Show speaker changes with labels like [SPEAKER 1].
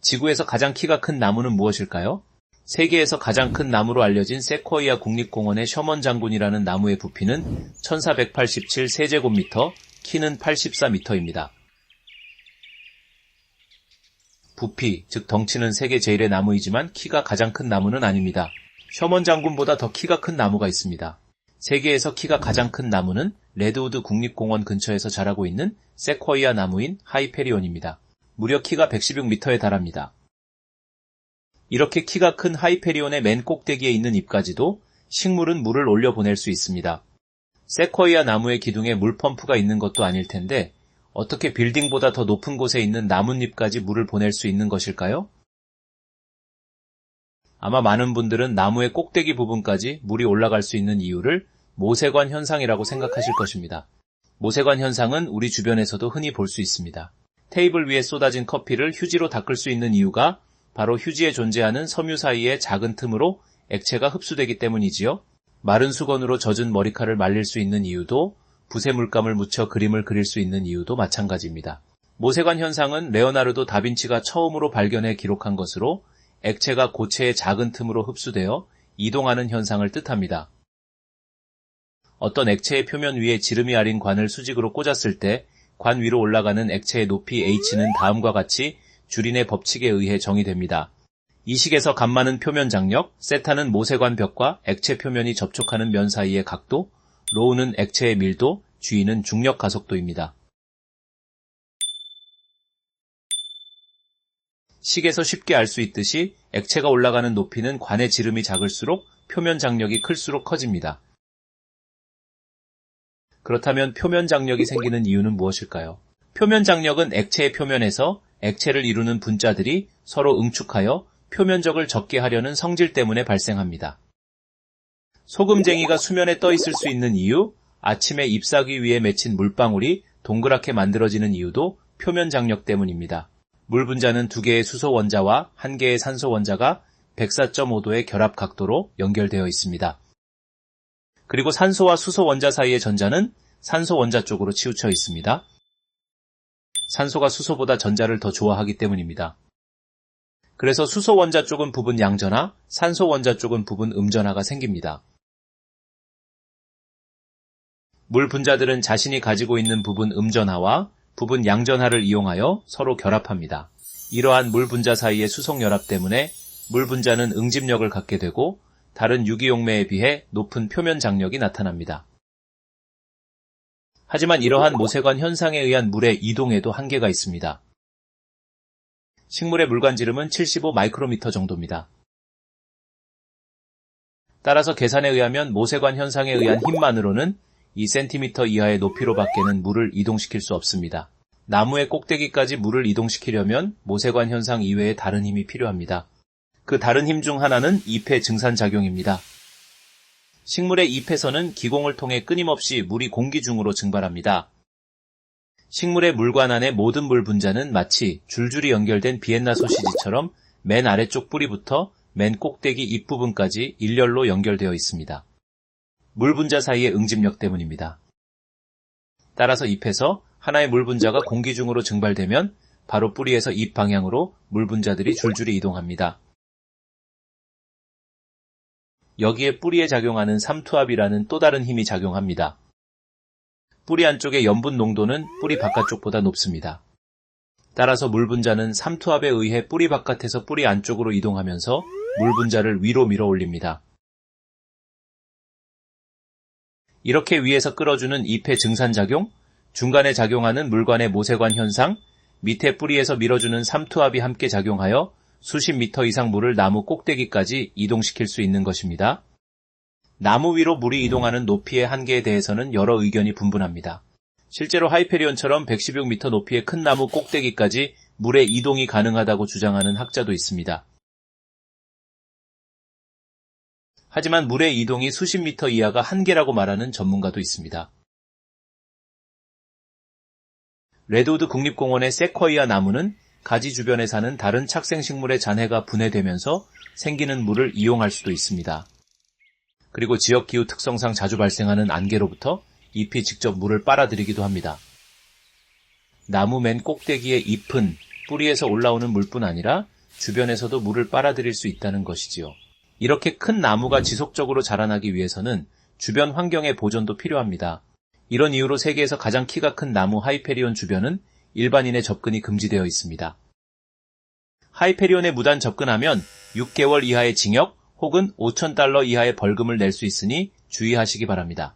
[SPEAKER 1] 지구에서 가장 키가 큰 나무는 무엇일까요? 세계에서 가장 큰 나무로 알려진 세코이아 국립공원의 셔먼 장군이라는 나무의 부피는 1487 세제곱미터, 키는 84m입니다. 부피, 즉 덩치는 세계 제일의 나무이지만 키가 가장 큰 나무는 아닙니다. 셔먼 장군보다 더 키가 큰 나무가 있습니다. 세계에서 키가 가장 큰 나무는 레드우드 국립공원 근처에서 자라고 있는 세코이아 나무인 하이페리온입니다. 무려 키가 116m에 달합니다. 이렇게 키가 큰 하이페리온의 맨 꼭대기에 있는 잎까지도 식물은 물을 올려보낼 수 있습니다. 세코이아 나무의 기둥에 물펌프가 있는 것도 아닐 텐데 어떻게 빌딩보다 더 높은 곳에 있는 나뭇잎까지 물을 보낼 수 있는 것일까요? 아마 많은 분들은 나무의 꼭대기 부분까지 물이 올라갈 수 있는 이유를 모세관 현상이라고 생각하실 것입니다. 모세관 현상은 우리 주변에서도 흔히 볼 수 있습니다. 테이블 위에 쏟아진 커피를 휴지로 닦을 수 있는 이유가 바로 휴지에 존재하는 섬유 사이의 작은 틈으로 액체가 흡수되기 때문이지요. 마른 수건으로 젖은 머리카락을 말릴 수 있는 이유도, 붓에 물감을 묻혀 그림을 그릴 수 있는 이유도 마찬가지입니다. 모세관 현상은 레오나르도 다빈치가 처음으로 발견해 기록한 것으로 액체가 고체의 작은 틈으로 흡수되어 이동하는 현상을 뜻합니다. 어떤 액체의 표면 위에 지름이 아린 관을 수직으로 꽂았을 때 관 위로 올라가는 액체의 높이 h는 다음과 같이 주린의 법칙에 의해 정의됩니다. 이 식에서 감마는 표면 장력, 세타는 모세관 벽과 액체 표면이 접촉하는 면 사이의 각도, 로우는 액체의 밀도, g는 중력 가속도입니다. 식에서 쉽게 알 수 있듯이 액체가 올라가는 높이는 관의 지름이 작을수록 표면 장력이 클수록 커집니다. 그렇다면 표면 장력이 생기는 이유는 무엇일까요? 표면 장력은 액체의 표면에서 액체를 이루는 분자들이 서로 응축하여 표면적을 적게 하려는 성질 때문에 발생합니다. 소금쟁이가 수면에 떠 있을 수 있는 이유, 아침에 잎사귀 위에 맺힌 물방울이 동그랗게 만들어지는 이유도 표면 장력 때문입니다. 물 분자는 2개의 수소 원자와 1개의 산소 원자가 104.5도의 결합 각도로 연결되어 있습니다. 그리고 산소와 수소 원자 사이의 전자는 산소 원자 쪽으로 치우쳐 있습니다. 산소가 수소보다 전자를 더 좋아하기 때문입니다. 그래서 수소 원자 쪽은 부분 양전하, 산소 원자 쪽은 부분 음전하가 생깁니다. 물 분자들은 자신이 가지고 있는 부분 음전하와 부분 양전하를 이용하여 서로 결합합니다. 이러한 물 분자 사이의 수속 결합 때문에 물 분자는 응집력을 갖게 되고 다른 유기용매에 비해 높은 표면 장력이 나타납니다. 하지만 이러한 모세관 현상에 의한 물의 이동에도 한계가 있습니다. 식물의 물관지름은 75 마이크로미터 정도입니다. 따라서 계산에 의하면 모세관 현상에 의한 힘만으로는 2cm 이하의 높이로 밖에는 물을 이동시킬 수 없습니다. 나무의 꼭대기까지 물을 이동시키려면 모세관 현상 이외에 다른 힘이 필요합니다. 그 다른 힘 중 하나는 잎의 증산작용입니다. 식물의 잎에서는 기공을 통해 끊임없이 물이 공기 중으로 증발합니다. 식물의 물관 안의 모든 물 분자는 마치 줄줄이 연결된 비엔나 소시지처럼 맨 아래쪽 뿌리부터 맨 꼭대기 잎 부분까지 일렬로 연결되어 있습니다. 물 분자 사이의 응집력 때문입니다. 따라서 잎에서 하나의 물 분자가 공기 중으로 증발되면 바로 뿌리에서 잎 방향으로 물 분자들이 줄줄이 이동합니다. 여기에 뿌리에 작용하는 삼투압이라는 또 다른 힘이 작용합니다. 뿌리 안쪽의 염분 농도는 뿌리 바깥쪽보다 높습니다. 따라서 물 분자는 삼투압에 의해 뿌리 바깥에서 뿌리 안쪽으로 이동하면서 물 분자를 위로 밀어 올립니다. 이렇게 위에서 끌어주는 잎의 증산작용, 중간에 작용하는 물관의 모세관 현상, 밑에 뿌리에서 밀어주는 삼투압이 함께 작용하여 수십 미터 이상 물을 나무 꼭대기까지 이동시킬 수 있는 것입니다. 나무 위로 물이 이동하는 높이의 한계에 대해서는 여러 의견이 분분합니다. 실제로 하이페리온처럼 116m 높이의 큰 나무 꼭대기까지 물의 이동이 가능하다고 주장하는 학자도 있습니다. 하지만 물의 이동이 수십 미터 이하가 한계라고 말하는 전문가도 있습니다. 레드우드 국립공원의 세코이아 나무는 가지 주변에 사는 다른 착생식물의 잔해가 분해되면서 생기는 물을 이용할 수도 있습니다. 그리고 지역 기후 특성상 자주 발생하는 안개로부터 잎이 직접 물을 빨아들이기도 합니다. 나무 맨 꼭대기의 잎은 뿌리에서 올라오는 물뿐 아니라 주변에서도 물을 빨아들일 수 있다는 것이지요. 이렇게 큰 나무가 지속적으로 자라나기 위해서는 주변 환경의 보존도 필요합니다. 이런 이유로 세계에서 가장 키가 큰 나무 하이페리온 주변은 일반인의 접근이 금지되어 있습니다. 하이페리온에 무단 접근하면 6개월 이하의 징역 혹은 $5,000 이하의 벌금을 낼 수 있으니 주의하시기 바랍니다.